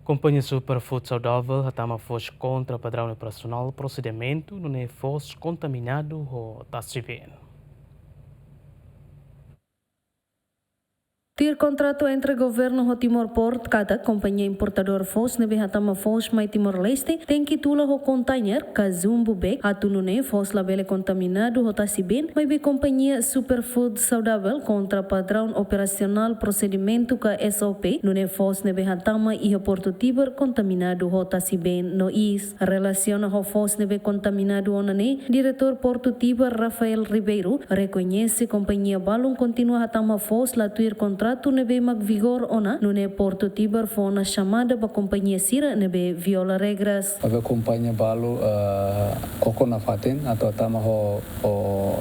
Companhia Superfood Saudável hatama foz contra padrão operacional procedimento no ne foz contaminado ou tasibin. Ter contrato entre governo ho Timor-Port cada companhia importador fos nebe hatama fos mai Timor-Leste tem que tula ho container kazumbu bek hatunune fos labele contaminado ho tasibin mai be companhia Superfood Saudável contra padrão operacional procedimento ka SOP nune fos nebe hatama iha Porto Tiber contaminado ho tasibin no is relaciona ho fos nebe contaminado onane diretor Porto Tiber Rafael Ribeiro reconhece companhia balung continua hatama fos la tuir contrato nebe mag vigor ona nune Porto Tiber fona chamada ba companhia sira nebe viola regras. A companhia balu koko na faten atau tama ho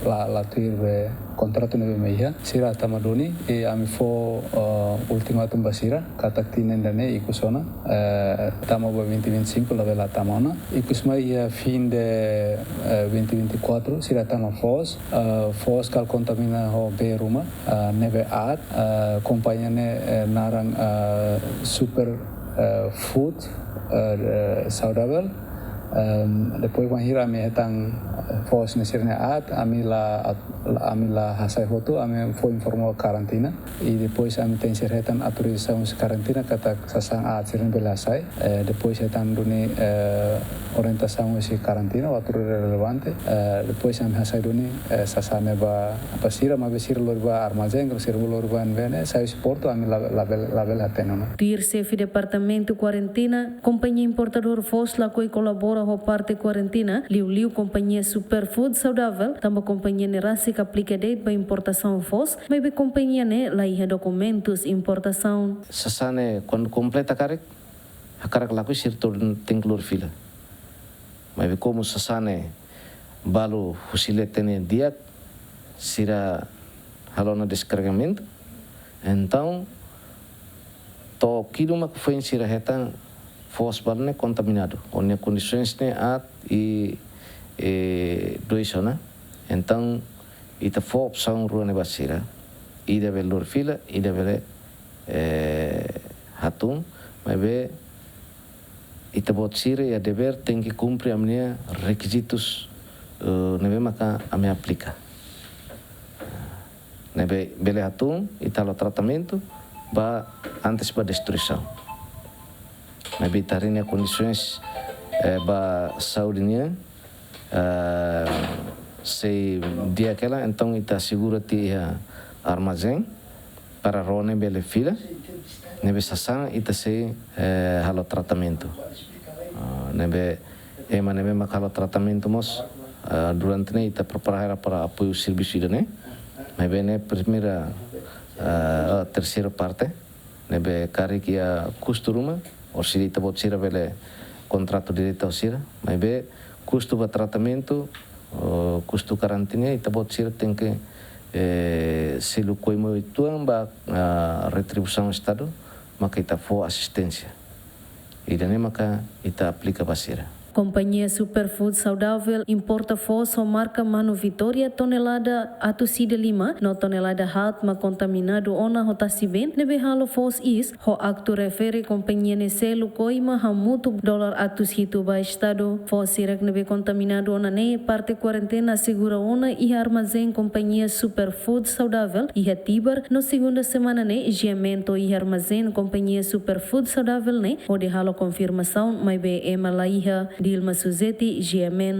la tuir contrato nebe meia sira tama doni e ami fo ultimatum basira katak tinen dane ikusona tama ba 2025 la vela tamona ikusmai fin de 2024 sira tama fos kal contamina ho be ruma nebe at companhia ne narang super food saudável depois mahir ami hetang fos nesirne at ami la hasai foto ami foi informal karantina e depois ami tem serhetan autorização karantina kata sasang at sirne belasai depois hetan duni orientação esse karantina waktu relevante depois ami hasai duni sasane ba pasira ma besir lorba armazém besir lorba vene sai porto ami label hatenona Tir sefi departamento quarentena companhia importador fos la coi colabora ho parte quarentena liu companhia Superfood Saudável tamba companhia nerasi que aplica date ba importação fos mas be companhia ne la iha documentos importação sasane quando completa karek hakarak laku sirto tem clorofila mas be como sasane balu fusile tene dia sira halona descarregamento então to kiluma que foi sira retan fos balne contaminado onde condições ne at e doisona então ita fo opção rua ne basira e deve lorfila e deve hatum mas be ita botsira e a dever tem que cumprir a minha requisitos nebe maka a me aplica nebe bele hatum ita lo tratamento ba antes ba destruição nebe tarinya condições ba saudinya se dia aquela então ita segura ti armazém para rone bele fila nebe sasan ita se halo tratamento nebe nebe makalo tratamento mos durante ne ita preparar para apoio serviço ne nebe ne primeira terceira parte nebe cari que a custo ruma ou se ita bot sira bele contrato direto sira nebe custo para tratamento custo karantina ita bot sira tem que se lu koimo ituan ba retribuição estado maka ita fo assistência e dane maka ita aplica basira. Companhia Superfood Saudável importa fos ou marca Mano Vitória tonelada atusida 5 no tonelada halt ma contaminado ona hotasiben nebe halo fos is ho acto refere companhia ne selu coima hamutu dolar atus hitu ba estado fos sirak nebe contaminado ona ne parte quarentena segura ona e armazém companhia Superfood Saudável e Tiber no segunda semana ne giamento e armazém companhia Superfood Saudável ne o de halo confirmação mai be ema laiha Dilma Suzeti, GMN.